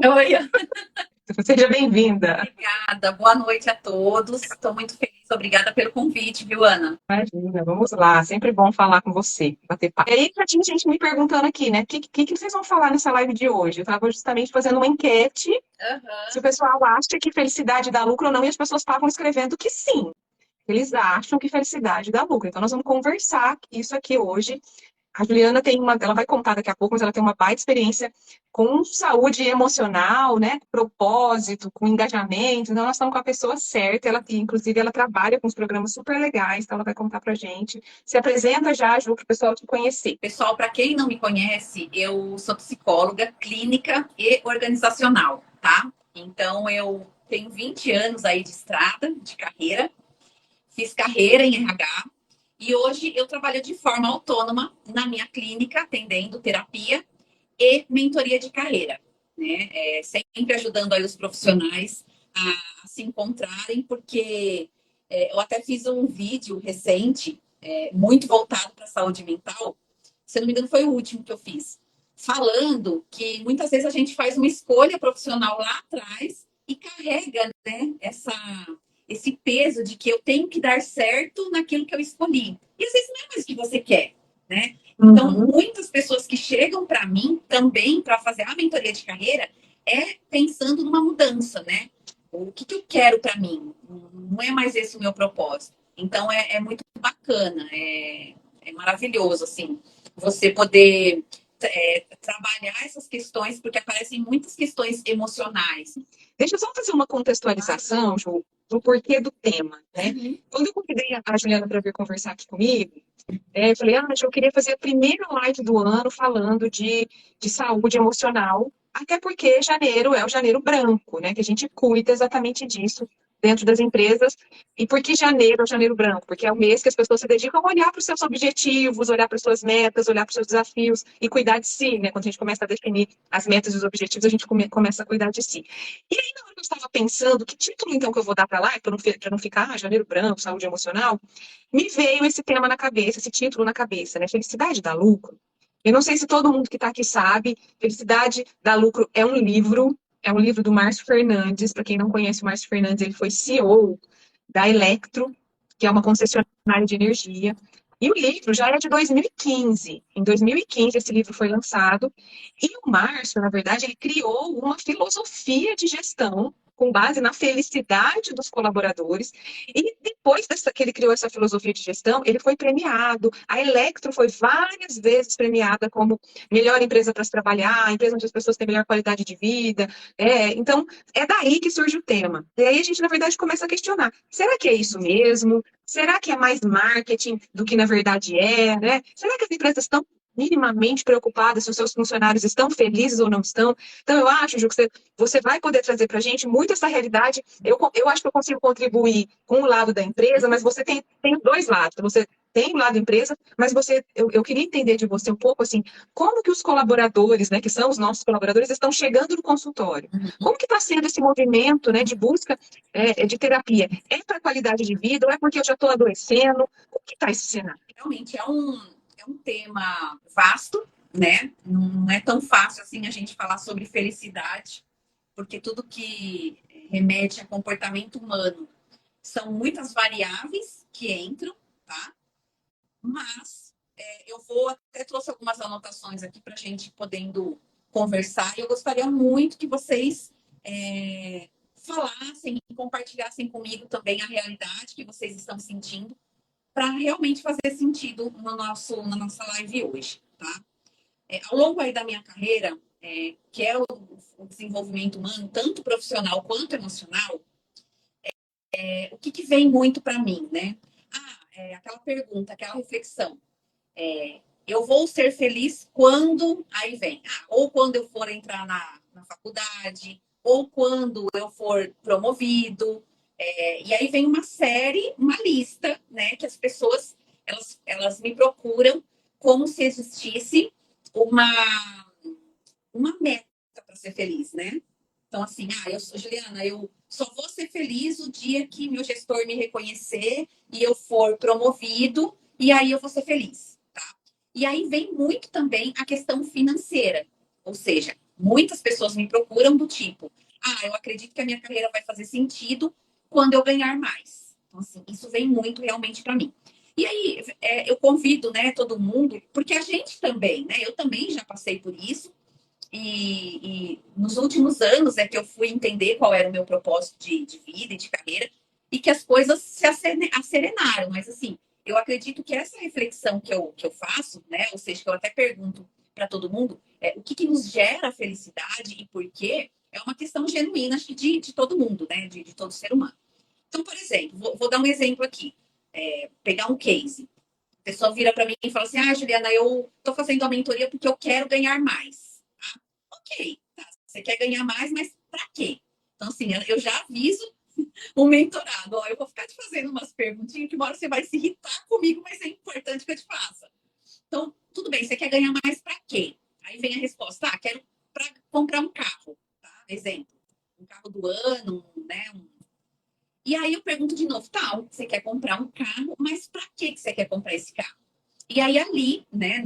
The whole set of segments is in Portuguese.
Oi, Seja bem-vinda. obrigada. Boa noite a todos. Estou muito feliz. Obrigada pelo convite, viu, Ana? Imagina, vamos lá. Sempre bom falar com você, bater papo. E aí, já tinha gente me perguntando aqui, né? O que vocês vão falar nessa live de hoje? Eu estava justamente fazendo uma enquete se o Aham. pessoal acha que felicidade dá lucro ou não, e as pessoas estavam escrevendo que sim. Eles acham que felicidade dá lucro. Então, nós vamos conversar isso aqui hoje. A Juliana ela vai contar daqui a pouco, mas ela tem uma baita experiência com saúde emocional, né? Com propósito, com engajamento. Então, nós estamos com a pessoa certa. Inclusive, ela trabalha com uns programas super legais, então ela vai contar pra gente. Se apresenta já, Ju, para o pessoal te conhecer. Pessoal, para quem não me conhece, eu sou psicóloga clínica e organizacional, tá? Então, eu tenho 20 anos aí de estrada, de carreira. Fiz carreira em RH e hoje eu trabalho de forma autônoma na minha clínica, atendendo terapia e mentoria de carreira, né? Sempre ajudando aí os profissionais a se encontrarem, porque eu até fiz um vídeo recente, muito voltado para a saúde mental, se não me engano foi o último que eu fiz, falando que muitas vezes a gente faz uma escolha profissional lá atrás e carrega, né, esse peso de que eu tenho que dar certo naquilo que eu escolhi. E às vezes não é mais o que você quer, né? Então, Uhum. muitas pessoas que chegam para mim também para fazer a mentoria de carreira pensando numa mudança, né? O que eu quero para mim? Não é mais esse o meu propósito. Então, é muito bacana, é maravilhoso, assim, você poder trabalhar essas questões, porque aparecem muitas questões emocionais. Deixa eu só fazer uma contextualização, Ju, do porquê do tema, né? Uhum. Quando eu convidei a Juliana para vir conversar aqui comigo, eu falei, eu queria fazer a primeira live do ano falando de saúde emocional, até porque janeiro é o janeiro branco, né? Que a gente cuida exatamente disso dentro das empresas. E por que janeiro é o janeiro branco? Porque é o mês que as pessoas se dedicam a olhar para os seus objetivos, olhar para as suas metas, olhar para os seus desafios e cuidar de si, né? Quando a gente começa a definir as metas e os objetivos, a gente começa a cuidar de si. E aí, na hora que eu estava pensando, que título então que eu vou dar para lá, para não ficar janeiro branco, saúde emocional, me veio esse tema na cabeça, esse título na cabeça, né? Felicidade dá lucro. Eu não sei se todo mundo que está aqui sabe, Felicidade dá lucro é um livro do Márcio Fernandes. Para quem não conhece o Márcio Fernandes, ele foi CEO da Electro, que é uma concessionária de energia. E o livro já é de 2015. Em 2015, esse livro foi lançado. E o Márcio, na verdade, ele criou uma filosofia de gestão com base na felicidade dos colaboradores. E depois que ele criou essa filosofia de gestão, ele foi premiado. A Electro foi várias vezes premiada como melhor empresa para se trabalhar, a empresa onde as pessoas têm melhor qualidade de vida. Então, é daí que surge o tema. E aí a gente, na verdade, começa a questionar: será que é isso mesmo? Será que é mais marketing do que na verdade é, né? Será que as empresas estão minimamente preocupadas se os seus funcionários estão felizes ou não estão? Então, eu acho, Ju, que você vai poder trazer para a gente muito essa realidade. Eu acho que eu consigo contribuir com o lado da empresa, mas você tem dois lados. Você tem o lado empresa, mas eu queria entender de você um pouco assim, como que os colaboradores, né, que são os nossos colaboradores, estão chegando no consultório? Como que está sendo esse movimento, né, de busca de terapia? É para qualidade de vida ou é porque eu já estou adoecendo? Como que está esse cenário? Realmente é um tema vasto, né? Não é tão fácil assim a gente falar sobre felicidade, porque tudo que remete a comportamento humano são muitas variáveis que entram, tá? Mas eu vou até trouxe algumas anotações aqui para a gente podendo conversar. E eu gostaria muito que vocês falassem e compartilhassem comigo também a realidade que vocês estão sentindo para realmente fazer sentido na nossa live hoje, tá? Ao longo aí da minha carreira, que é o desenvolvimento humano, tanto profissional quanto emocional, o que vem muito para mim, né? Aquela pergunta, aquela reflexão. Eu vou ser feliz quando aí vem, ou quando eu for entrar na faculdade, ou quando eu for promovido. E aí vem uma série, uma lista, né, que as pessoas elas me procuram como se existisse uma, uma meta para ser feliz, né? Então, assim, eu sou Juliana, eu só vou ser feliz o dia que meu gestor me reconhecer e eu for promovido, e aí eu vou ser feliz, tá? E aí vem muito também a questão financeira, ou seja, Muitas pessoas me procuram do tipo, eu acredito que a minha carreira vai fazer sentido quando eu ganhar mais. Então, assim, isso vem muito realmente para mim. E aí, eu convido, né, todo mundo, porque a gente também, né, eu também já passei por isso, e nos últimos anos é que eu fui entender qual era o meu propósito de vida e de carreira, e que as coisas se acerenaram. Mas, assim, eu acredito que essa reflexão que eu faço, né, ou seja, que eu até pergunto para todo mundo, o que nos gera felicidade e por quê, é uma questão genuína, acho que de todo mundo, né, de todo ser humano. Então, por exemplo, vou dar um exemplo aqui, pegar um case. A pessoa vira para mim e fala assim: Juliana, eu estou fazendo a mentoria porque eu quero ganhar mais. Tá? Ok, tá. Você quer ganhar mais, mas para quê? Então, assim, eu já aviso o mentorado: ó, eu vou ficar te fazendo umas perguntinhas que uma hora você vai se irritar comigo, mas é importante que eu te faça. Então, tudo bem, você quer ganhar mais para quê? Aí vem a resposta: quero para comprar um carro. Tá? Exemplo, um carro do ano, né? E aí eu pergunto de novo: tá, você quer comprar um carro, mas para que você quer comprar esse carro? E aí ali, né,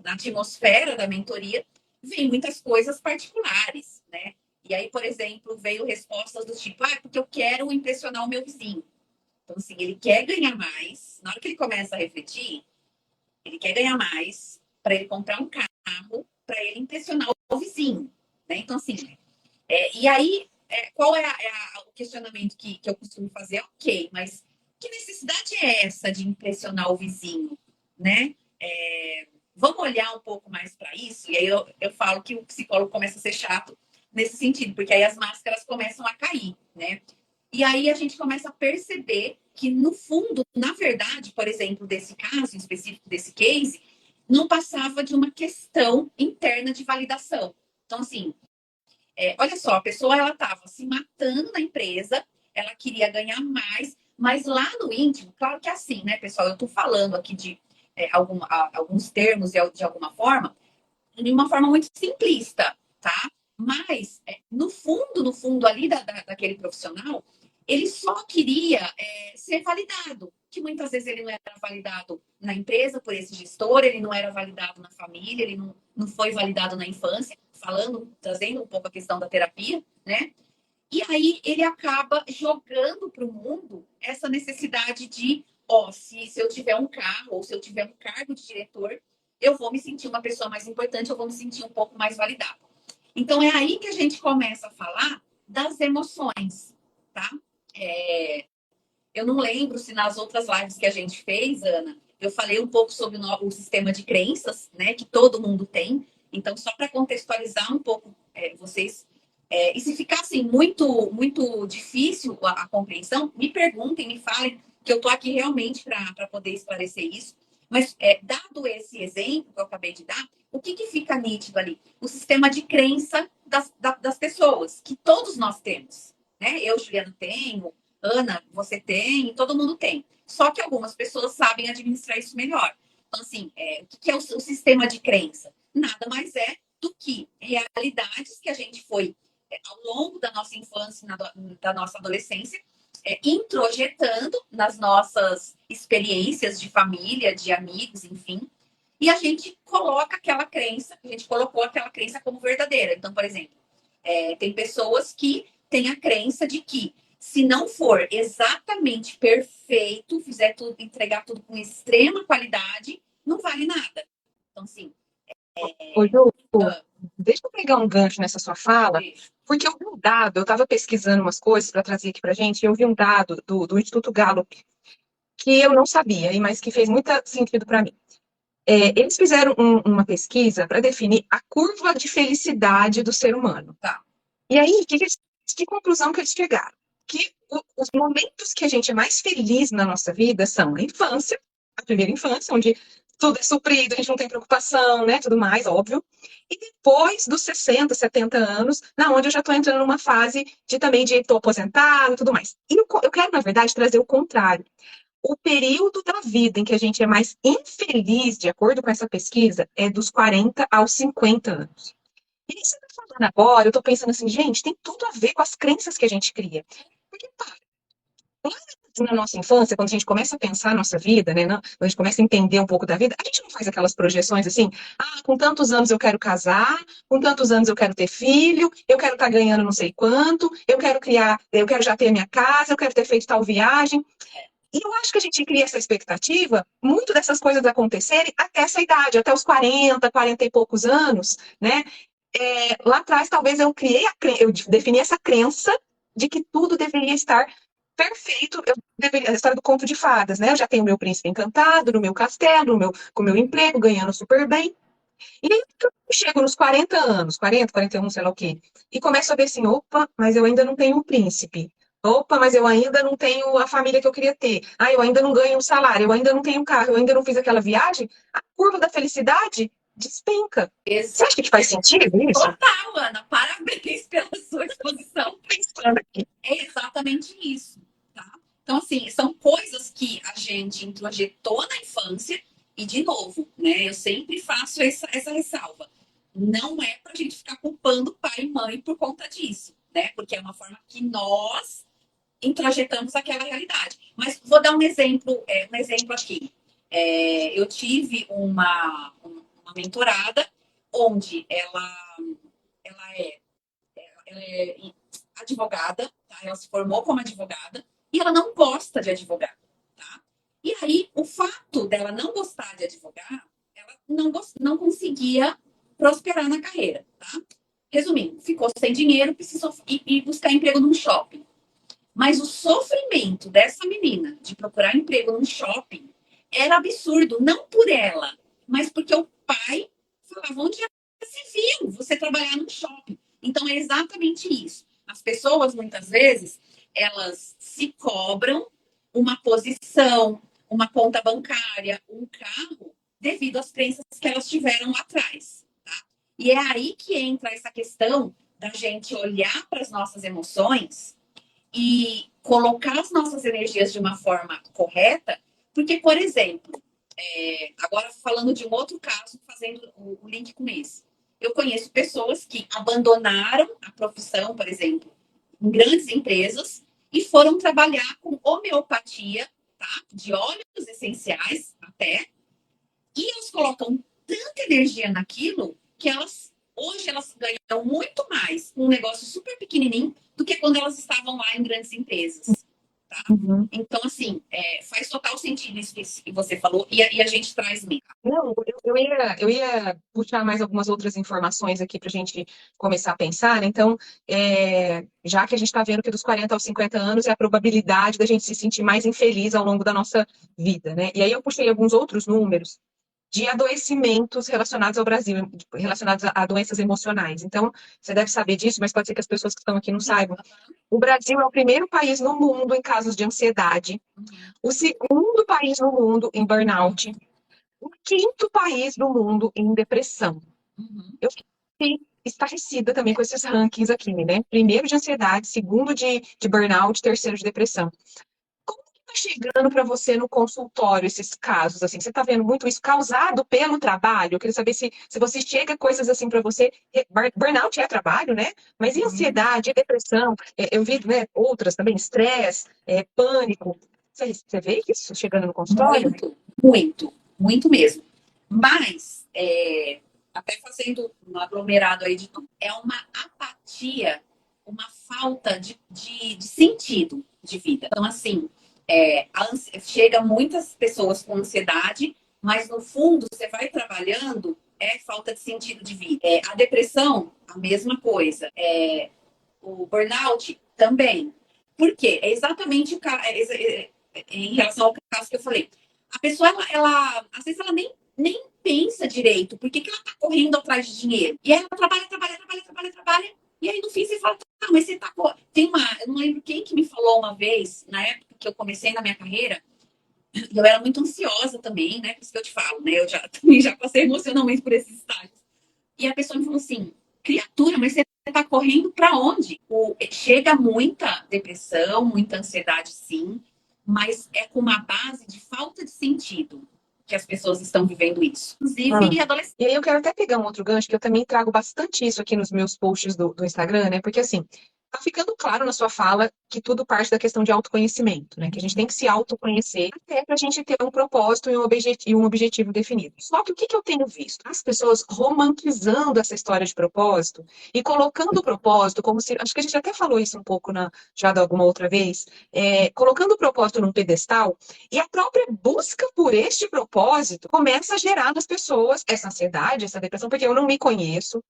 na atmosfera da mentoria, vem muitas coisas particulares, né? E aí, por exemplo, veio respostas do tipo, porque eu quero impressionar o meu vizinho. Então, assim, ele quer ganhar mais. Na hora que ele começa a refletir, ele quer ganhar mais para ele comprar um carro, para ele impressionar o vizinho, né? Então, assim, e aí, qual o questionamento que eu costumo fazer? Ok, mas que necessidade é essa de impressionar o vizinho, né? Vamos olhar um pouco mais para isso? E aí eu falo que o psicólogo começa a ser chato nesse sentido, porque aí as máscaras começam a cair, né? E aí a gente começa a perceber que, no fundo, na verdade, por exemplo, desse caso em específico, desse case, não passava de uma questão interna de validação. Então, assim, olha só, a pessoa ela estava se matando na empresa, ela queria ganhar mais, mas lá no íntimo, claro que é assim, né, pessoal? Eu estou falando aqui de alguns termos de alguma forma, de uma forma muito simplista, tá? Mas, no fundo ali daquele profissional, ele só queria ser validado, que muitas vezes ele não era validado na empresa por esse gestor, ele não era validado na família, ele não foi validado na infância, trazendo um pouco a questão da terapia, né? E aí ele acaba jogando para o mundo essa necessidade de, se eu tiver um carro ou se eu tiver um cargo de diretor, eu vou me sentir uma pessoa mais importante, eu vou me sentir um pouco mais validada. Então é aí que a gente começa a falar das emoções, tá? Eu não lembro se nas outras lives que a gente fez, Ana, eu falei um pouco sobre o sistema de crenças, né, que todo mundo tem. Então, só para contextualizar um pouco vocês, e se ficar assim muito muito difícil a compreensão, me perguntem, me falem, que eu estou aqui realmente para poder esclarecer isso. Mas, dado esse exemplo que eu acabei de dar, o que fica nítido ali? O sistema de crença das pessoas, que todos nós temos. Né? Eu, Juliana, tenho, Ana, você tem, todo mundo tem. Só que algumas pessoas sabem administrar isso melhor. Então, assim, o que é o sistema de crença? Nada mais é do que realidades que a gente foi, ao longo da nossa infância e da nossa adolescência, introjetando nas nossas experiências de família, de amigos, enfim. E a gente coloca aquela crença, a gente colocou aquela crença como verdadeira. Então, por exemplo, tem pessoas que têm a crença de que se não for exatamente perfeito, fizer tudo, entregar tudo com extrema qualidade, não vale nada. Então, assim. Ô, Ju, deixa eu pegar um gancho nessa sua fala, porque eu vi um dado, eu estava pesquisando umas coisas para trazer aqui para gente, e eu vi um dado do Instituto Gallup, que eu não sabia, mas que fez muito sentido para mim. Eles fizeram uma pesquisa para definir a curva de felicidade do ser humano. Tá. E aí, que conclusão que eles chegaram? Que os momentos que a gente é mais feliz na nossa vida são a infância, a primeira infância, onde tudo é suprido, a gente não tem preocupação, né, tudo mais, óbvio. E depois dos 60, 70 anos, na onde eu já estou entrando numa fase de estou aposentado e tudo mais. E eu quero, na verdade, trazer o contrário. O período da vida em que a gente é mais infeliz, de acordo com essa pesquisa, é dos 40 aos 50 anos. E você está falando agora, eu estou pensando assim, gente, tem tudo a ver com as crenças que a gente cria. Porque, pá, lá na nossa infância, quando a gente começa a pensar a nossa vida, né, quando a gente começa a entender um pouco da vida, a gente não faz aquelas projeções assim, com tantos anos eu quero casar, com tantos anos eu quero ter filho, eu quero estar ganhando não sei quanto, eu quero criar, eu quero já ter a minha casa, eu quero ter feito tal viagem. E eu acho que a gente cria essa expectativa, muito dessas coisas acontecerem até essa idade, até os 40, 40 e poucos anos, né? Lá atrás, talvez eu defini essa crença de que tudo deveria estar perfeito. A história do conto de fadas, né? Eu já tenho meu príncipe encantado, no meu castelo, com o meu emprego, ganhando super bem. E aí eu chego nos 40 anos, 40, 41, sei lá o quê, e começo a ver assim, opa, mas eu ainda não tenho um príncipe. Opa, mas eu ainda não tenho a família que eu queria ter. Eu ainda não ganho um salário, eu ainda não tenho um carro, eu ainda não fiz aquela viagem. A curva da felicidade despenca. Você acha que faz sentido isso? Total, Ana. Parabéns pela sua exposição. Pensando aqui. É exatamente isso, tá? Então, assim, são coisas que a gente introjetou na infância e, de novo, né? Eu sempre faço essa ressalva. Não é pra gente ficar culpando pai e mãe por conta disso, né? Porque é uma forma que nós introjetamos aquela realidade. Mas vou dar um exemplo aqui. Eu tive uma mentorada onde ela é advogada, tá? Ela se formou como advogada e ela não gosta de advogar, tá? E aí, o fato dela não gostar de advogar, ela não conseguia prosperar na carreira, tá? Resumindo, ficou sem dinheiro, precisou ir buscar emprego num shopping. Mas o sofrimento dessa menina de procurar emprego num shopping era absurdo, não por ela, mas porque o pai falava: onde já se viu você trabalhar num shopping? Então é exatamente isso. As pessoas, muitas vezes, elas se cobram uma posição, uma conta bancária, um carro, devido às crenças que elas tiveram lá atrás. Tá? E é aí que entra essa questão da gente olhar para as nossas emoções e colocar as nossas energias de uma forma correta, porque, por exemplo, agora falando de um outro caso, fazendo o link com esse, eu conheço pessoas que abandonaram a profissão, por exemplo, em grandes empresas e foram trabalhar com homeopatia, tá? De óleos essenciais até, e elas colocam tanta energia naquilo que hoje elas ganham muito mais um negócio super pequenininho do que quando elas estavam lá em grandes empresas. Tá? Uhum. Então, assim, faz total sentido isso que você falou e a gente traz mesmo. Não, eu ia puxar mais algumas outras informações aqui para a gente começar a pensar. Então, já que a gente está vendo que dos 40 aos 50 anos é a probabilidade da gente se sentir mais infeliz ao longo da nossa vida, né? E aí eu puxei alguns outros números de adoecimentos relacionados ao Brasil, relacionados a doenças emocionais. Então, você deve saber disso, mas pode ser que as pessoas que estão aqui não saibam. O Brasil é o primeiro país no mundo em casos de ansiedade, o segundo país no mundo em burnout, o quinto país do mundo em depressão. Uhum. Eu fiquei estarrecida também com esses rankings aqui, né? Primeiro de ansiedade, segundo de burnout, terceiro de depressão. Como que tá chegando para você no consultório esses casos? Assim, você está vendo muito isso causado pelo trabalho? Eu queria saber se você chega coisas assim para você. Burnout é trabalho, né? Mas e ansiedade, e depressão? Eu vi, né, outras também, estresse, pânico. Você vê isso chegando no consultório? Muito, muito, muito mesmo. Mas, até fazendo um aglomerado aí de tudo, é uma apatia, uma falta de sentido de vida. Então, assim, chega muitas pessoas com ansiedade, mas no fundo você vai trabalhando, é falta de sentido de vida. A depressão, a mesma coisa. O burnout também. Por quê? É exatamente em relação ao caso que eu falei. A pessoa, às vezes, ela nem pensa direito por que ela está correndo atrás de dinheiro. E aí ela trabalha, trabalha, trabalha, trabalha, trabalha. E aí no fim você fala, tá, mas você tá. Eu não lembro quem que me falou uma vez, na época que eu comecei na minha carreira, e eu era muito ansiosa também, né? Por isso que eu te falo, né? Eu também já passei emocionalmente por esses estágios. E a pessoa me falou assim: criatura, mas você está correndo para onde? Chega muita depressão, muita ansiedade, sim, mas é com uma base de falta de sentido que as pessoas estão vivendo isso. Inclusive, adolescentes. E aí eu quero até pegar um outro gancho, que eu também trago bastante isso aqui nos meus posts do Instagram, né? Porque assim, Tá ficando claro na sua fala que tudo parte da questão de autoconhecimento, né? Que a gente tem que se autoconhecer até para a gente ter um propósito e um objetivo definido. Só que o que eu tenho visto? As pessoas romantizando essa história de propósito e colocando o propósito como se. Acho que a gente até falou isso um pouco já de alguma outra vez, colocando o propósito num pedestal, e a própria busca por este propósito começa a gerar nas pessoas essa ansiedade, essa depressão, porque eu não me conheço.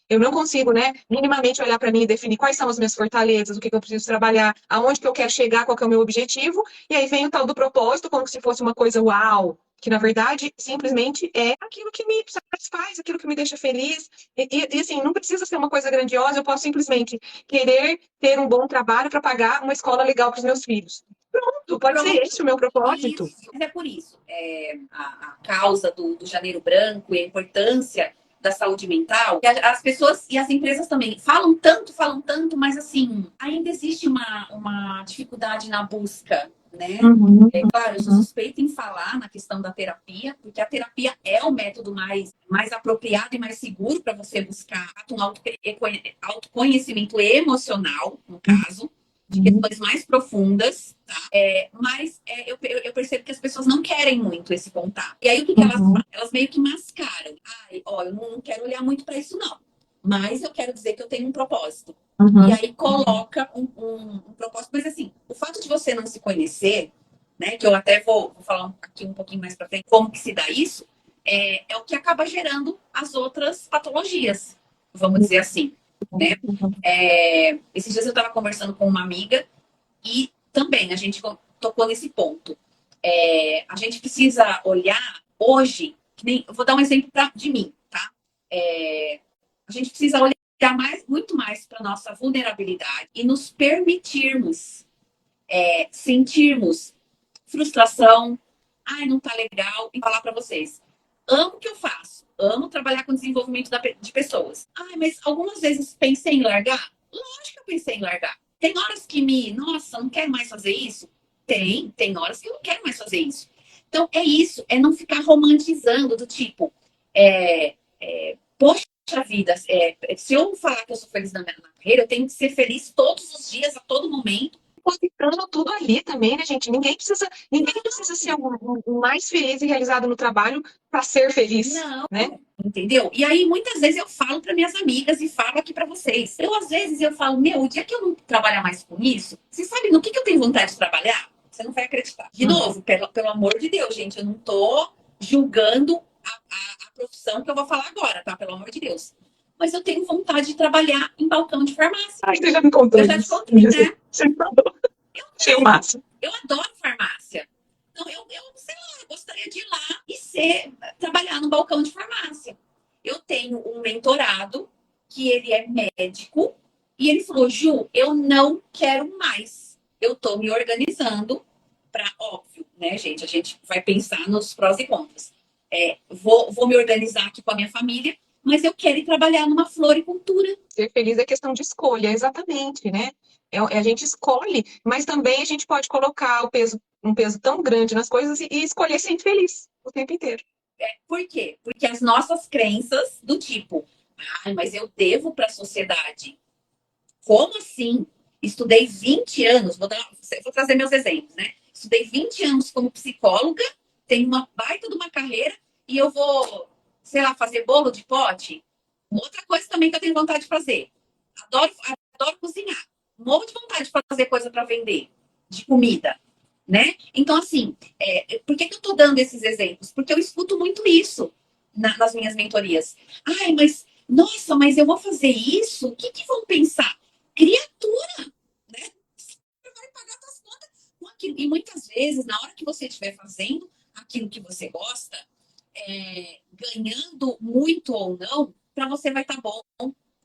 Eu não consigo, né, minimamente olhar para mim e definir quais são as minhas fortalezas, o que eu preciso trabalhar, aonde que eu quero chegar, qual que é o meu objetivo, e aí vem o tal do propósito, como se fosse uma coisa uau, que na verdade simplesmente é aquilo que me satisfaz, aquilo que me deixa feliz. Assim, não precisa ser uma coisa grandiosa, eu posso simplesmente querer ter um bom trabalho para pagar uma escola legal para os meus filhos. Pronto, pode ser esse o meu propósito. Isso, mas é por isso. A causa do Janeiro Branco e a importância da saúde mental, as pessoas e as empresas também falam tanto, mas assim, ainda existe uma dificuldade na busca, né? Uhum, Claro, eu sou uhum, suspeita em falar na questão da terapia, porque a terapia é o método mais apropriado e mais seguro para você buscar um autoconhecimento emocional, no caso, de uhum, questões mais profundas, tá? Mas eu percebo que as pessoas não querem muito esse contato. E aí o que elas uhum, fazem? Elas meio que mascaram. Ai, ó, eu não quero olhar muito para isso, não. Mas eu quero dizer que eu tenho um propósito. E uhum, aí coloca um propósito. Mas assim, o fato de você não se conhecer, né? Que eu até vou falar aqui um pouquinho mais para frente, como que se dá isso, é o que acaba gerando as outras patologias, vamos dizer assim, né? uhum, Esses dias eu estava conversando com uma amiga e também a gente tocou nesse ponto. A gente precisa olhar hoje, eu vou dar um exemplo de mim, tá? A gente precisa olhar muito mais para nossa vulnerabilidade e nos permitirmos sentirmos frustração, ai, não tá legal, e falar para vocês. Amo o que eu faço, amo trabalhar com desenvolvimento de pessoas. Ai, mas algumas vezes pensei em largar? Lógico que eu pensei em largar. Tem horas que nossa, não quero mais fazer isso? Tem horas que eu não quero mais fazer isso. Então, é isso, é não ficar romantizando do tipo, poxa vida, se eu falar que eu sou feliz na carreira, eu tenho que ser feliz todos os dias, a todo momento, depositando tudo ali também, né, gente? Ninguém precisa ser o mais feliz e realizado no trabalho para ser feliz, não, né? entendeu? E aí muitas vezes eu falo para minhas amigas e falo aqui para vocês. Às vezes eu falo, meu, o dia que eu não trabalhar mais com isso, você sabe no que eu tenho vontade de trabalhar? Você não vai acreditar. De novo, pelo amor de Deus, gente, eu não tô julgando a profissão que eu vou falar agora, tá? Pelo amor de Deus. Mas eu tenho vontade de trabalhar em balcão de farmácia. Ai, você já me contou Eu já te isso. contei, né? Você me falou. Achei o máximo. Eu adoro farmácia. Então, sei lá, eu gostaria de ir lá e trabalhar no balcão de farmácia. Eu tenho um mentorado que ele é médico e ele falou, Ju, eu não quero mais. Eu estou me organizando para, óbvio, né, gente? A gente vai pensar nos prós e contras. Vou me organizar aqui com a minha família, mas eu quero ir trabalhar numa floricultura. Ser feliz é questão de escolha, exatamente, né? A gente escolhe, mas também a gente pode colocar um peso tão grande nas coisas e escolher ser infeliz o tempo inteiro. Por quê? Porque as nossas crenças do tipo, ai, mas eu devo para a sociedade. Como assim? Estudei 20 anos, vou trazer meus exemplos, né? Estudei 20 anos como psicóloga, tenho uma baita de uma carreira e eu vou, sei lá, fazer bolo de pote. Outra coisa também que eu tenho vontade de fazer. Adoro, adoro cozinhar. Morro de vontade de fazer coisa para vender, de comida, né? Então, assim, por que eu estou dando esses exemplos? Porque eu escuto muito isso nas minhas mentorias. Ai, mas, nossa, mas eu vou fazer isso? O que vão pensar? Criatura, né? Você vai pagar suas contas com aquilo. E muitas vezes, na hora que você estiver fazendo aquilo que você gosta, ganhando muito ou não, para você vai estar bom.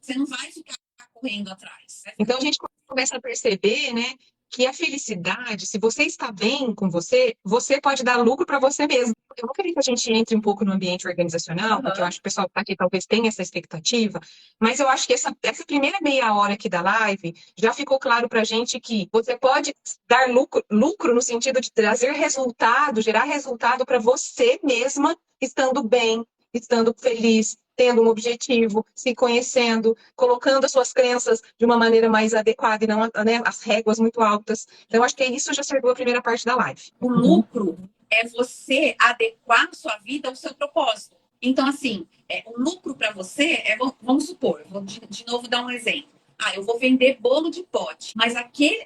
Você não vai ficar correndo atrás. Então a gente começa a perceber, né, que a felicidade, se você está bem com você, você pode dar lucro para você mesmo. Eu não queria que a gente entre um pouco no ambiente organizacional, porque eu acho que o pessoal que está aqui talvez tenha essa expectativa, mas eu acho que essa primeira meia hora aqui da live já ficou claro para a gente que você pode dar lucro no sentido de trazer resultado, gerar resultado para você mesma, estando bem, estando feliz, tendo um objetivo, se conhecendo, colocando as suas crenças de uma maneira mais adequada e não, né, as réguas muito altas. Então, acho que isso já serviu a primeira parte da live. O lucro é você adequar a sua vida ao seu propósito. Então, assim, o lucro para você é, vamos supor, vou de novo dar um exemplo. Ah, eu vou vender bolo de pote, mas aquele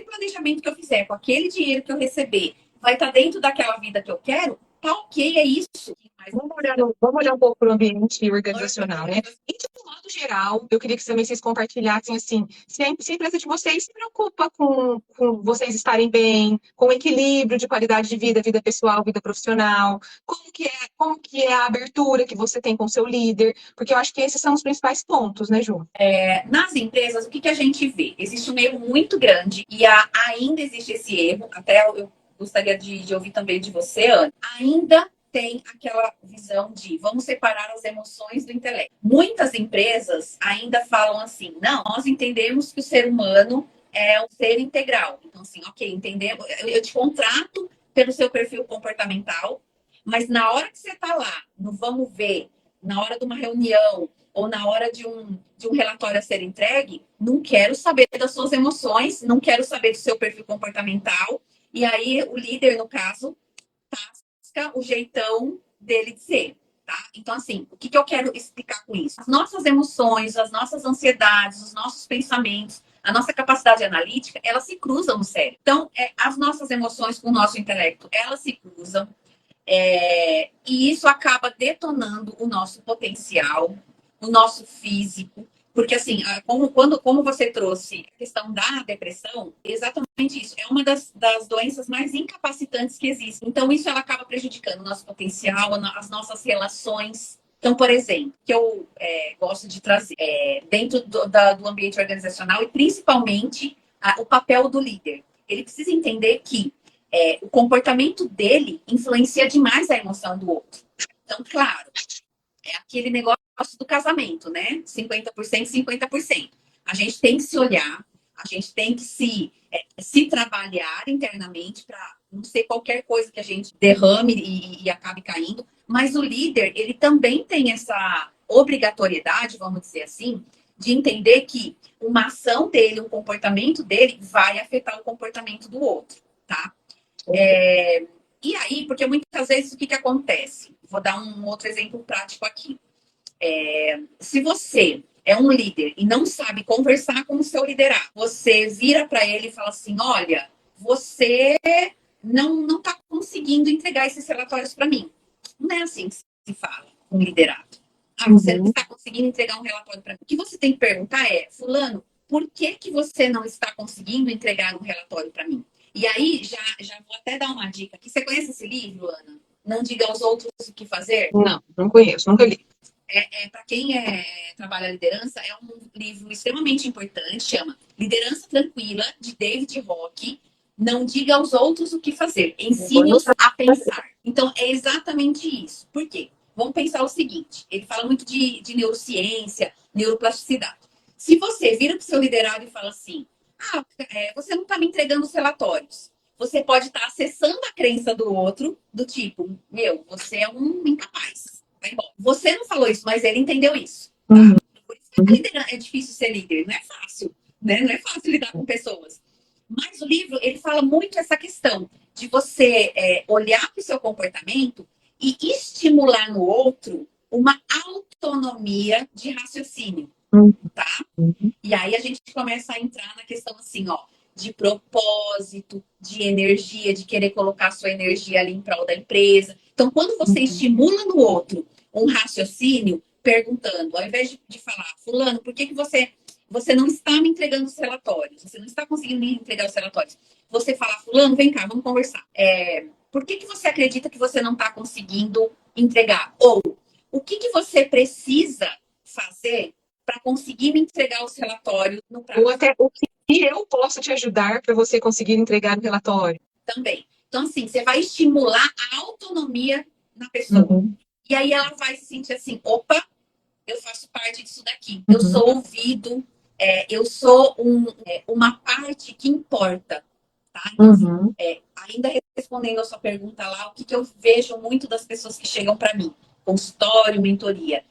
planejamento que eu fizer, com aquele dinheiro que eu receber, vai estar dentro daquela vida que eu quero? Tá ok, é isso. Vamos olhar um pouco para o ambiente organizacional, né? E de um modo geral, eu queria que também vocês compartilhassem assim, se a empresa de vocês se preocupa com vocês estarem bem, com o equilíbrio de qualidade de vida pessoal, vida profissional, como que é a abertura que você tem com o seu líder, porque eu acho que esses são os principais pontos, né, Ju? Nas empresas, o que a gente vê? Existe um erro muito grande e ainda existe esse erro, até eu gostaria de ouvir também de você, Ana. Ainda tem aquela visão de vamos separar as emoções do intelecto. Muitas empresas ainda falam assim, não, nós entendemos que o ser humano é um ser integral. Então, assim, ok, entendemos, eu te contrato pelo seu perfil comportamental, mas na hora que você está lá, no vamos ver, na hora de uma reunião, ou na hora de um relatório a ser entregue, não quero saber das suas emoções, não quero saber do seu perfil comportamental. E aí o líder, no caso, tasca o jeitão dele de ser. Tá? Então, assim, o que eu quero explicar com isso? As nossas emoções, as nossas ansiedades, os nossos pensamentos, a nossa capacidade analítica, elas se cruzam no cérebro. Então, as nossas emoções com o nosso intelecto, elas se cruzam. E isso acaba detonando o nosso potencial, o nosso físico. Porque, assim, como você trouxe a questão da depressão, exatamente isso. É uma das doenças mais incapacitantes que existem. Então, isso ela acaba prejudicando o nosso potencial, as nossas relações. Então, por exemplo, que eu gosto de trazer dentro do ambiente organizacional e principalmente o papel do líder. Ele precisa entender que o comportamento dele influencia demais a emoção do outro. Então, claro, é aquele negócio do casamento, né? 50%, 50%. A gente tem que se olhar, a gente tem que se trabalhar internamente para não ser qualquer coisa que a gente derrame e acabe caindo. Mas o líder, ele também tem essa obrigatoriedade, vamos dizer assim, de entender que uma ação dele, um comportamento dele vai afetar o comportamento do outro, tá? E aí, porque muitas vezes o que acontece? Vou dar um outro exemplo prático aqui. Se você é um líder e não sabe conversar com o seu liderado, você vira para ele e fala assim: olha, você não está conseguindo entregar esses relatórios para mim. Não é assim que se fala com o liderado. Ah, você não está conseguindo entregar um relatório para mim. O que você tem que perguntar é: fulano, por que você não está conseguindo entregar um relatório para mim? E aí, já vou até dar uma dica aqui. Você conhece esse livro, Ana? Não diga aos outros o que fazer? Não conheço, nunca li. Para quem trabalha liderança, é um livro extremamente importante, chama Liderança Tranquila, de David Rock. Não diga aos outros o que fazer, ensine-os a pensar. Então, é exatamente isso. Por quê? Vamos pensar o seguinte, ele fala muito de neurociência, neuroplasticidade. Se você vira para o seu liderado e fala assim, você não está me entregando os relatórios, você pode estar acessando a crença do outro, do tipo, você é um incapaz. Você não falou isso, mas ele entendeu isso. Tá? Por isso que é difícil ser líder, não é fácil, né? Não é fácil lidar com pessoas. Mas o livro, ele fala muito essa questão de você olhar para o seu comportamento e estimular no outro uma autonomia de raciocínio, tá? E aí a gente começa a entrar na questão assim, ó, de propósito, de energia, de querer colocar a sua energia ali em prol da empresa. Então, quando você estimula no outro um raciocínio, perguntando, ao invés de falar, fulano, por que você não está me entregando os relatórios? Você não está conseguindo me entregar os relatórios. Você fala, fulano, vem cá, vamos conversar. Por que você acredita que você não está conseguindo entregar? Ou o que você precisa fazer para conseguir me entregar os relatórios no prazo? Ou até o que eu posso te ajudar para você conseguir entregar o relatório? Também. Então, assim, você vai estimular a autonomia na pessoa. E aí ela vai se sentir assim, opa, eu faço parte disso daqui. Eu sou ouvido, eu sou uma parte que importa. Tá? Então, ainda respondendo a sua pergunta lá, o que eu vejo muito das pessoas que chegam para mim, consultório, mentoria,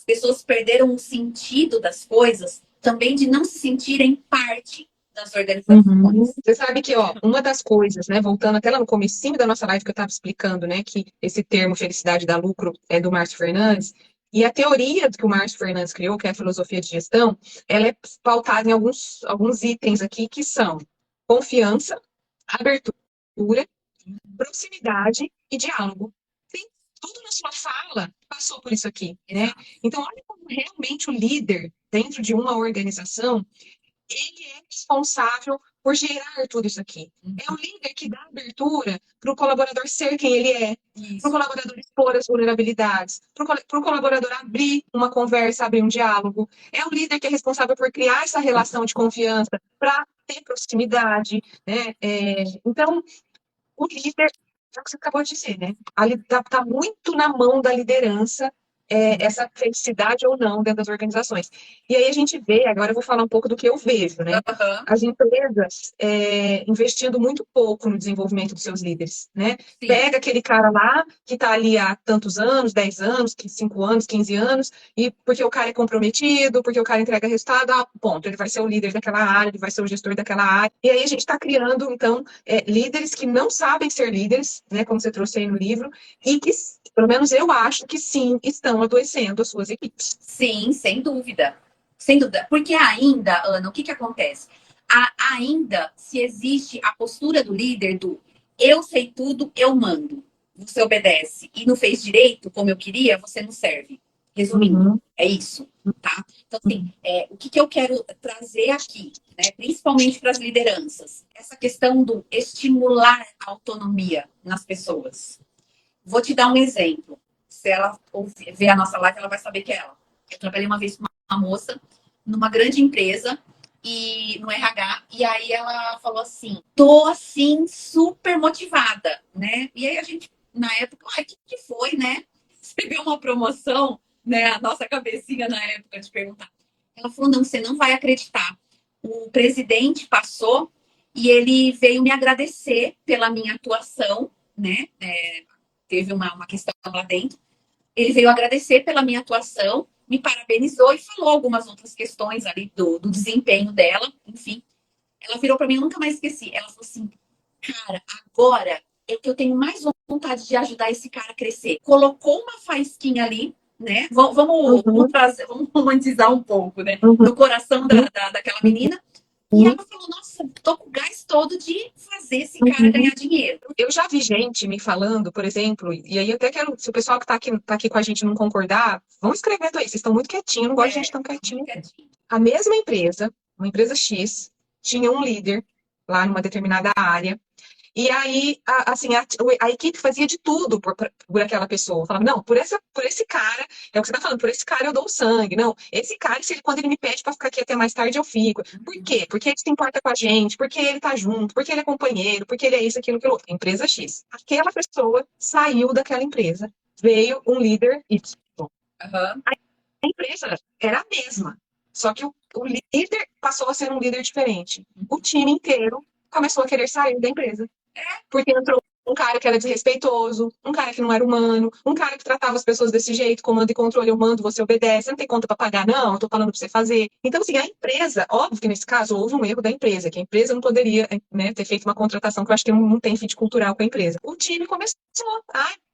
As pessoas perderam o sentido das coisas também de não se sentirem parte das Uhum. organizações. Você sabe que, ó, uma das coisas, né, voltando até lá no comecinho da nossa live que eu estava explicando, né, que esse termo felicidade dá lucro é do Márcio Fernandes, e a teoria que o Márcio Fernandes criou, que é a filosofia de gestão, ela é pautada em alguns itens aqui que são confiança, abertura, proximidade e diálogo. Tem tudo na sua fala passou por isso aqui, né? Exato. Então, olha como realmente o líder dentro de uma organização ele é responsável por gerar tudo isso aqui. É o líder que dá abertura para o colaborador ser quem ele é, para o Isso. colaborador expor as vulnerabilidades, para o colaborador abrir uma conversa, abrir um diálogo. É o líder que é responsável por criar essa relação de confiança para ter proximidade, né? Então, o líder, é o que você acabou de dizer, né? Tá muito na mão da liderança essa felicidade ou não dentro das organizações. E aí a gente vê, agora eu vou falar um pouco do que eu vejo, né? Uhum. As empresas investindo muito pouco no desenvolvimento dos seus líderes, né? Sim. Pega aquele cara lá que está ali há tantos anos, 10 anos, 5 anos, 15 anos, e porque o cara é comprometido, porque o cara entrega resultado, ponto, ele vai ser o líder daquela área, ele vai ser o gestor daquela área. E aí a gente está criando, então, líderes que não sabem ser líderes, né, como você trouxe aí no livro, e que, pelo menos eu acho que sim, estão adoecendo as suas equipes. Sim, sem dúvida. Sem dúvida. Porque ainda, Ana, o que acontece? Ainda se existe a postura do líder do eu sei tudo, eu mando. Você obedece e não fez direito como eu queria, você não serve. Resumindo, Uhum, é isso, tá? Então, assim, o que eu quero trazer aqui, né, principalmente para as lideranças? Essa questão do estimular a autonomia nas pessoas. Vou te dar um exemplo. Se ela ver a nossa live, ela vai saber que é ela. Eu trabalhei uma vez com uma moça numa grande empresa e no RH, e aí ela falou assim: tô assim super motivada, né? E aí a gente na época, ai, que foi, né? Você viu uma promoção, né? A nossa cabecinha na época de perguntar. Ela falou: não, você não vai acreditar. O presidente passou e ele veio me agradecer pela minha atuação, né? Teve uma questão lá dentro. Ele veio agradecer pela minha atuação, me parabenizou e falou algumas outras questões ali do desempenho dela, enfim. Ela virou para mim, eu nunca mais esqueci. Ela falou assim: cara, agora é que eu tenho mais vontade de ajudar esse cara a crescer. Colocou uma faísquinha ali, né? Vamos uhum, trazer, vamos romantizar um pouco, né? uhum, No coração daquela menina. E uhum, ela falou: nossa, tô com o gás todo de fazer esse cara uhum. ganhar dinheiro. Eu já vi gente me falando, por exemplo, e aí eu até quero, se o pessoal que tá aqui com a gente não concordar, vão escrevendo aí, vocês estão muito quietinhos, não gosto de gente tão Muito quietinha. quietinho. A mesma empresa, uma empresa X, tinha um líder lá numa determinada área, e aí, assim, a equipe fazia de tudo por aquela pessoa. Falava, não, por esse cara, é o que você está falando, por esse cara eu dou o sangue. Não, esse cara, se ele, quando ele me pede para ficar aqui até mais tarde, eu fico. Por quê? Porque ele se importa com a gente, porque ele tá junto, porque ele é companheiro, porque ele é isso, aquilo, aquilo outro. Empresa X. Aquela pessoa saiu daquela empresa, veio um líder Y. Uhum. A empresa era a mesma, só que o líder passou a ser um líder diferente. O time inteiro começou a querer sair da empresa. Porque entrou um cara que era desrespeitoso, um cara que não era humano, um cara que tratava as pessoas desse jeito, comando e controle, eu mando, você obedece, não tem conta para pagar, não, eu tô falando para você fazer. Então, assim, a empresa, óbvio que nesse caso houve um erro da empresa, que a empresa não poderia, né, ter feito uma contratação que eu acho que não tem fit cultural com a empresa. O time começou,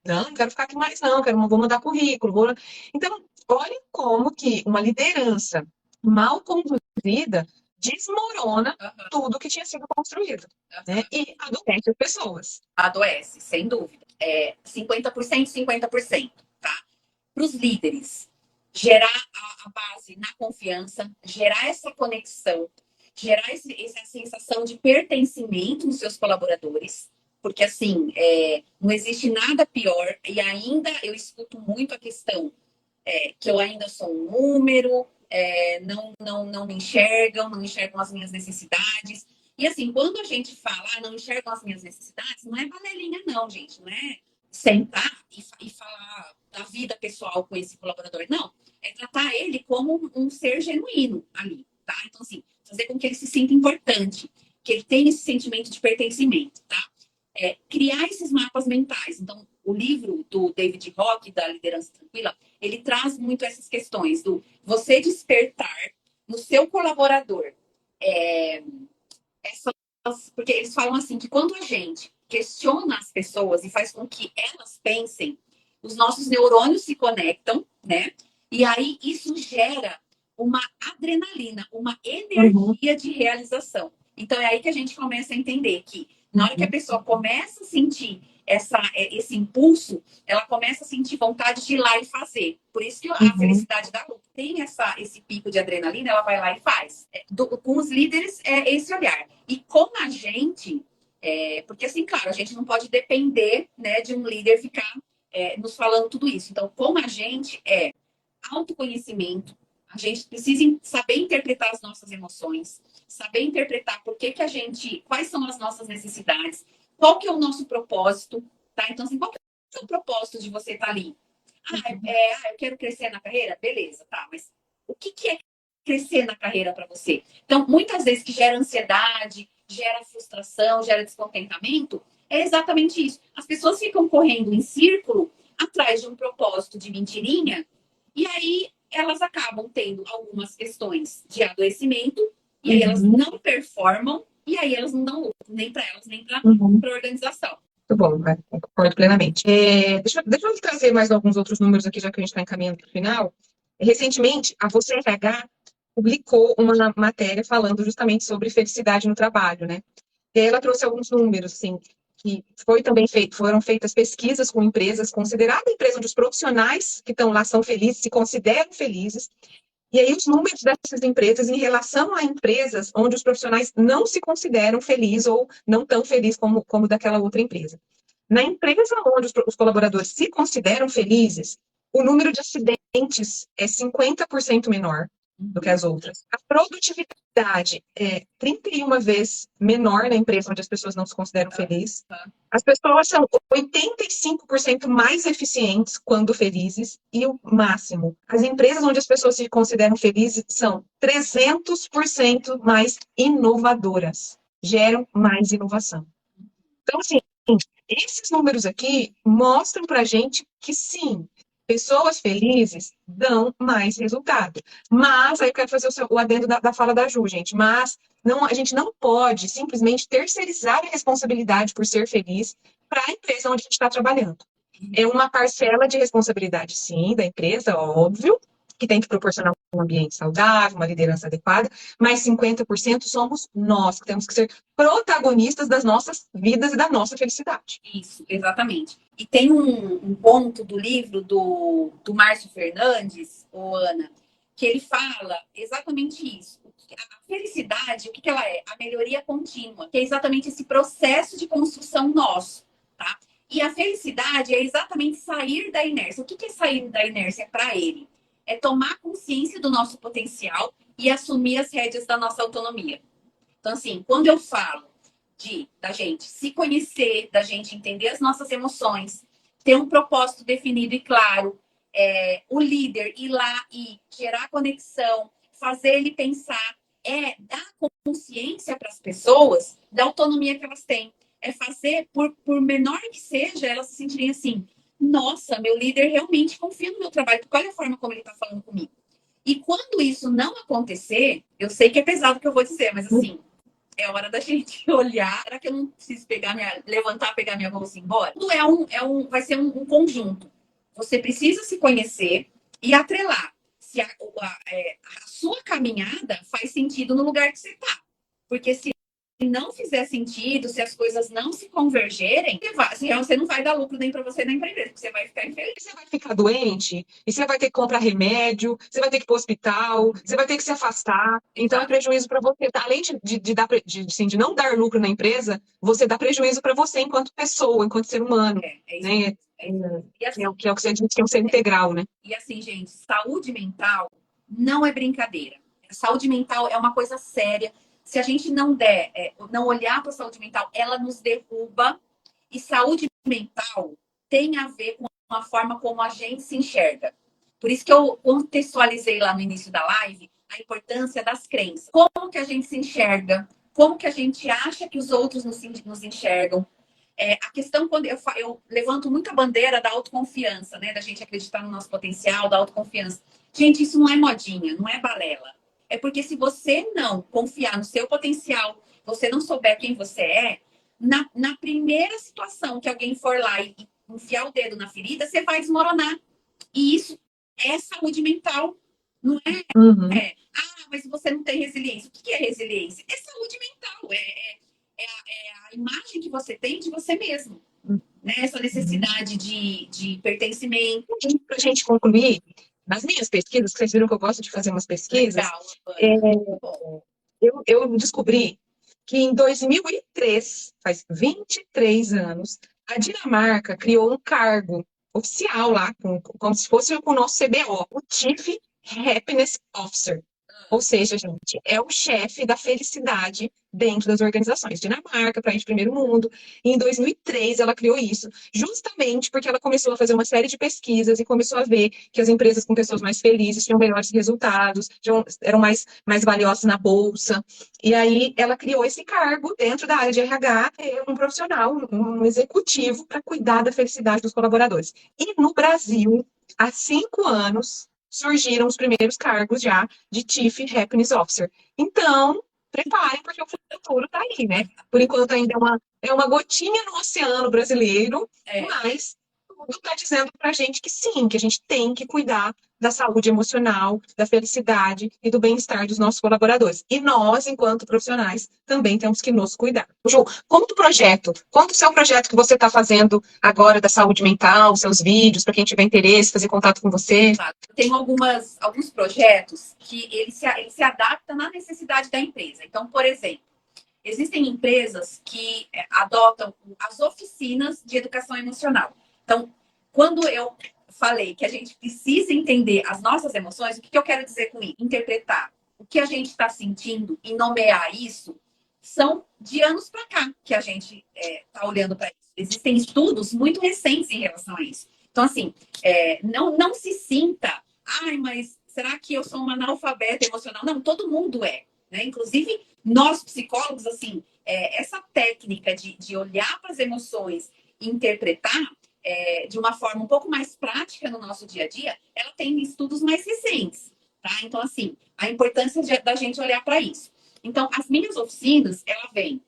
não quero ficar aqui mais, não, vou mandar currículo, vou... Então, olhem como que uma liderança mal conduzida desmorona Uhum. tudo que tinha sido construído, né? E adoece as pessoas. Adoece, sem dúvida. 50%, 50%, tá? Para os líderes, gerar a base na confiança, gerar essa conexão, gerar essa sensação de pertencimento nos seus colaboradores, porque assim, não existe nada pior, e ainda eu escuto muito a questão que eu ainda sou um número, não me enxergam, não enxergam as minhas necessidades. E assim, quando a gente fala, não enxergam as minhas necessidades, não é panelinha, não, gente. Não é sentar e falar da vida pessoal com esse colaborador. Não. É tratar ele como um ser genuíno ali, tá? Então, assim, fazer com que ele se sinta importante, que ele tenha esse sentimento de pertencimento, tá? Criar esses mapas mentais. Então, o livro do David Rock, da Liderança Tranquila, ele traz muito essas questões do você despertar no seu colaborador. Porque eles falam assim que quando a gente questiona as pessoas e faz com que elas pensem, os nossos neurônios se conectam, né? E aí isso gera uma adrenalina, uma energia de realização. Então é aí que a gente começa a entender que na hora que a pessoa começa a sentir esse impulso, ela começa a sentir vontade de ir lá e fazer. Por isso que a felicidade da Lu tem esse pico de adrenalina, ela vai lá e faz. Com os líderes é esse olhar. E com a gente, porque assim, claro, a gente não pode depender, né, de um líder ficar nos falando tudo isso. Então, com a gente autoconhecimento, a gente precisa saber interpretar as nossas emoções, saber interpretar quais são as nossas necessidades, qual que é o nosso propósito, tá? Então, assim, qual que é o propósito de você estar ali? Eu quero crescer na carreira? Beleza, tá, mas o que é crescer na carreira para você? Então, muitas vezes que gera ansiedade, gera frustração, gera descontentamento, é exatamente isso. As pessoas ficam correndo em círculo atrás de um propósito de mentirinha e aí elas acabam tendo algumas questões de adoecimento e aí elas não performam e aí elas não dão lucro, nem para elas, nem para a organização. Muito bom, né? Concordo plenamente. Deixa eu trazer mais alguns outros números aqui, já que a gente está encaminhando para o final. Recentemente, a Você RH publicou uma matéria falando justamente sobre felicidade no trabalho, né? E ela trouxe alguns números, assim, que foram feitas pesquisas com empresas, considerada a empresa onde os profissionais que estão lá são felizes, se consideram felizes, e aí os números dessas empresas em relação a empresas onde os profissionais não se consideram felizes ou não tão felizes como daquela outra empresa. Na empresa onde os colaboradores se consideram felizes, o número de acidentes é 50% menor do que as outras. A produtividade é 31 vezes menor na empresa onde as pessoas não se consideram felizes. As pessoas são 85% mais eficientes quando felizes e o máximo. As empresas onde as pessoas se consideram felizes são 300% mais inovadoras, geram mais inovação. Então, assim, esses números aqui mostram para a gente que sim, pessoas felizes dão mais resultado. Mas, aí eu quero fazer o adendo da fala da Ju, gente, mas a gente não pode simplesmente terceirizar a responsabilidade por ser feliz para a empresa onde a gente está trabalhando. É uma parcela de responsabilidade, sim, da empresa, óbvio, que tem que proporcionar um ambiente saudável, uma liderança adequada, mas 50% somos nós, que temos que ser protagonistas das nossas vidas e da nossa felicidade. Isso, exatamente. E tem um ponto do livro do Márcio Fernandes, Ana, que ele fala exatamente isso. A felicidade, o que ela é? A melhoria contínua, que é exatamente esse processo de construção nosso, tá? E a felicidade é exatamente sair da inércia. O que é sair da inércia para ele? É tomar consciência do nosso potencial e assumir as rédeas da nossa autonomia. Então, assim, quando eu falo da gente se conhecer, da gente entender as nossas emoções, ter um propósito definido e claro, o líder ir lá e gerar conexão, fazer ele pensar, dar consciência para as pessoas da autonomia que elas têm. É fazer, por menor que seja, elas se sentirem assim, nossa, meu líder realmente confia no meu trabalho, porque olha a forma como ele está falando comigo. E quando isso não acontecer, eu sei que é pesado o que eu vou dizer, mas assim, é hora da gente olhar. Será que eu não preciso levantar, pegar minha bolsa e ir embora? Tudo vai ser um conjunto. Você precisa se conhecer e atrelar se a sua caminhada faz sentido no lugar que você está. Porque se não fizer sentido, se as coisas não se convergerem, você não vai dar lucro nem para você nem para a empresa, porque você vai ficar infeliz. Você vai ficar doente e você vai ter que comprar remédio, você vai ter que ir para o hospital, você vai ter que se afastar. Então é prejuízo para você. Além de não dar lucro na empresa, você dá prejuízo para você enquanto pessoa, enquanto ser humano. Né? Que é o que você diz que é um ser integral, né? E assim, gente, saúde mental não é brincadeira. Saúde mental é uma coisa séria. Se a gente não não olhar para a saúde mental, ela nos derruba. E saúde mental tem a ver com a forma como a gente se enxerga. Por isso que eu contextualizei lá no início da live a importância das crenças. Como que a gente se enxerga? Como que a gente acha que os outros nos enxergam? A questão, quando eu levanto muito a bandeira da autoconfiança, né? Da gente acreditar no nosso potencial, da autoconfiança. Gente, isso não é modinha, não é balela. É porque se você não confiar no seu potencial, você não souber quem você é, na primeira situação que alguém for lá e enfiar o dedo na ferida, você vai desmoronar. E isso é saúde mental, não Uhum. mas você não tem resiliência. O que é resiliência? É saúde mental, a imagem que você tem de você mesmo, né? Essa necessidade de pertencimento. Para a gente concluir, nas minhas pesquisas, que vocês viram que eu gosto de fazer umas pesquisas, Legal, é, Ana. Muito bom. eu descobri que em 2003, faz 23 anos, a Dinamarca criou um cargo oficial lá, como se fosse o nosso CBO, o Chief Happiness Officer. Ou seja, gente, é o chefe da felicidade dentro das organizações. Dinamarca, país de primeiro mundo. E em 2003 ela criou isso, justamente porque ela começou a fazer uma série de pesquisas e começou a ver que as empresas com pessoas mais felizes tinham melhores resultados, eram mais valiosas na bolsa. E aí ela criou esse cargo dentro da área de RH, um profissional, um executivo para cuidar da felicidade dos colaboradores. E no Brasil, há 5 anos, surgiram os primeiros cargos já de Chief Happiness Officer. Então, preparem, porque o futuro está aí, né? Por enquanto ainda é uma gotinha no oceano brasileiro, É, mas tudo está dizendo para a gente que sim, que a gente tem que cuidar da saúde emocional, da felicidade e do bem-estar dos nossos colaboradores. E nós, enquanto profissionais, também temos que nos cuidar. Ju, conta o seu projeto que você está fazendo agora da saúde mental, seus vídeos, para quem tiver interesse, fazer contato com você. claro. Tem alguns projetos que ele se adapta na necessidade da empresa. Então, por exemplo, existem empresas que adotam as oficinas de educação emocional. Então, quando eu falei que a gente precisa entender as nossas emoções, o que eu quero dizer com isso? Interpretar o que a gente está sentindo e nomear isso são de anos para cá que a gente está olhando para isso. Existem estudos muito recentes em relação a isso. Então, assim, não se sinta, ai, mas será que eu sou uma analfabeta emocional? Não, todo mundo é. Né? Inclusive, nós psicólogos, assim, essa técnica de olhar para as emoções e interpretar de uma forma um pouco mais prática no nosso dia a dia, ela tem estudos mais recentes, tá? Então, assim, a importância da gente olhar para isso. Então, as minhas oficinas, ela vem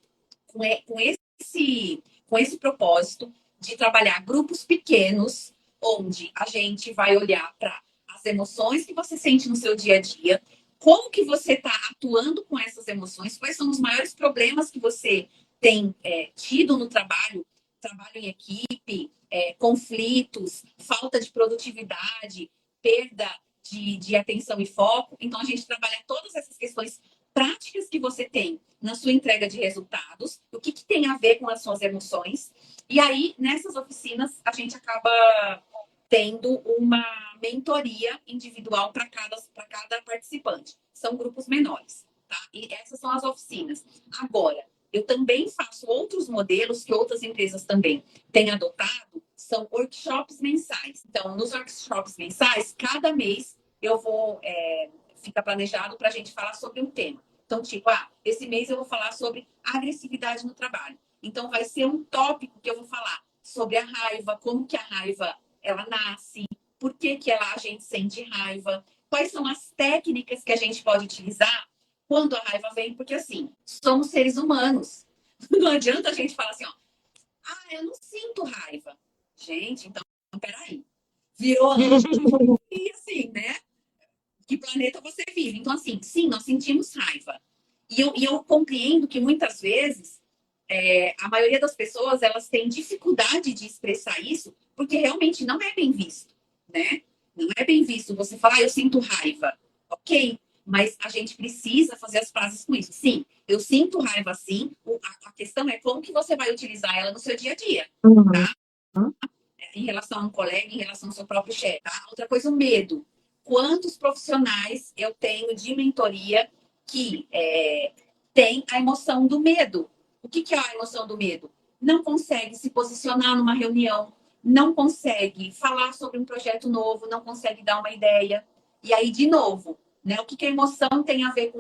com esse propósito de trabalhar grupos pequenos, onde a gente vai olhar para as emoções que você sente no seu dia a dia, como que você está atuando com essas emoções, quais são os maiores problemas que você tem tido no trabalho em equipe, conflitos, falta de produtividade, perda de atenção e foco. Então, a gente trabalha todas essas questões práticas que você tem na sua entrega de resultados, o que tem a ver com as suas emoções. E aí, nessas oficinas, a gente acaba tendo uma mentoria individual para cada participante. São grupos menores, tá? E essas são as oficinas. Agora, eu também faço outros modelos que outras empresas também têm adotado, são workshops mensais. Então, nos workshops mensais, cada mês eu vou fica planejado para a gente falar sobre um tema. Então, tipo, esse mês eu vou falar sobre agressividade no trabalho. Então, vai ser um tópico que eu vou falar sobre a raiva, como que a raiva ela nasce, por que a gente sente raiva, quais são as técnicas que a gente pode utilizar quando a raiva vem, porque assim, somos seres humanos. Não adianta a gente falar assim, ó, eu não sinto raiva. Gente, então, peraí. Virou ano e assim, né? Que planeta você vive. Então, assim, sim, nós sentimos raiva. E eu compreendo que muitas vezes a maioria das pessoas elas têm dificuldade de expressar isso porque realmente não é bem visto, né? Não é bem visto você falar, eu sinto raiva. Ok, mas a gente precisa fazer as pazes com isso. Sim, eu sinto raiva sim. A questão é como que você vai utilizar ela no seu dia a dia, Uhum. tá? Em relação a um colega, em relação ao seu próprio chefe. Tá? Outra coisa, o medo. Quantos profissionais eu tenho de mentoria que tem a emoção do medo? O que é a emoção do medo? Não consegue se posicionar numa reunião, não consegue falar sobre um projeto novo, não consegue dar uma ideia. E aí, de novo, né, o que a emoção tem a ver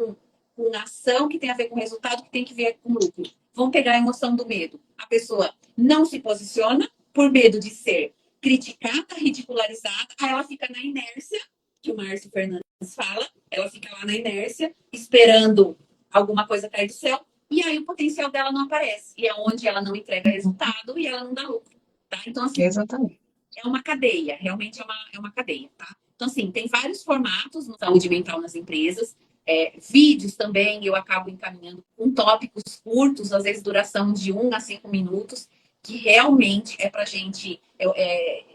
com ação que tem a ver com resultado, que tem que ver com lucro. Vamos pegar a emoção do medo. A pessoa não se posiciona por medo de ser criticada, ridicularizada, aí ela fica na inércia, que o Márcio Fernandes fala, ela fica lá na inércia, esperando alguma coisa cair do céu, e aí o potencial dela não aparece. E é onde ela não entrega resultado e ela não dá lucro. Tá? Então, assim, Exatamente. é uma cadeia, realmente é uma cadeia, tá? Então, assim, tem vários formatos no saúde mental nas empresas. Vídeos também eu acabo encaminhando com tópicos curtos, às vezes duração de 1 a 5 minutos, que realmente é pra gente.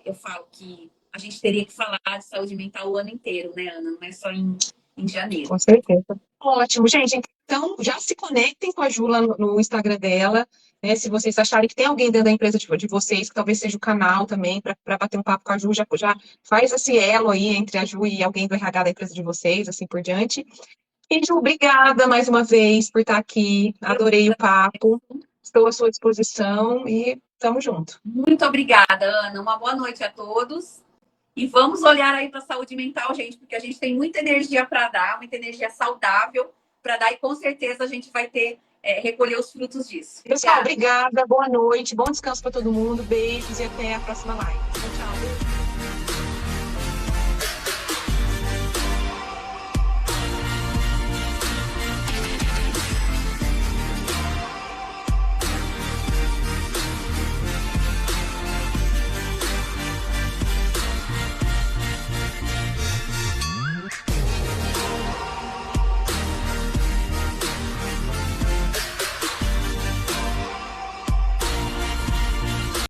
Eu falo que a gente teria que falar de saúde mental o ano inteiro, né, Ana? Não é só em janeiro. Com certeza. Ótimo, gente. Então, já se conectem com a Ju lá no Instagram dela, né? Se vocês acharem que tem alguém dentro da empresa de vocês, que talvez seja o canal também, para bater um papo com a Ju, já faz esse elo aí entre a Ju e alguém do RH da empresa de vocês, assim por diante. E, Ju, obrigada mais uma vez por estar aqui. Adorei o papo. Estou à sua disposição e estamos junto. Muito obrigada, Ana. Uma boa noite a todos. E vamos olhar aí para a saúde mental, gente, porque a gente tem muita energia para dar, muita energia saudável para dar, e com certeza a gente vai recolher os frutos disso. Pessoal, obrigada, boa noite, bom descanso para todo mundo, beijos e até a próxima live. Tchau, tchau.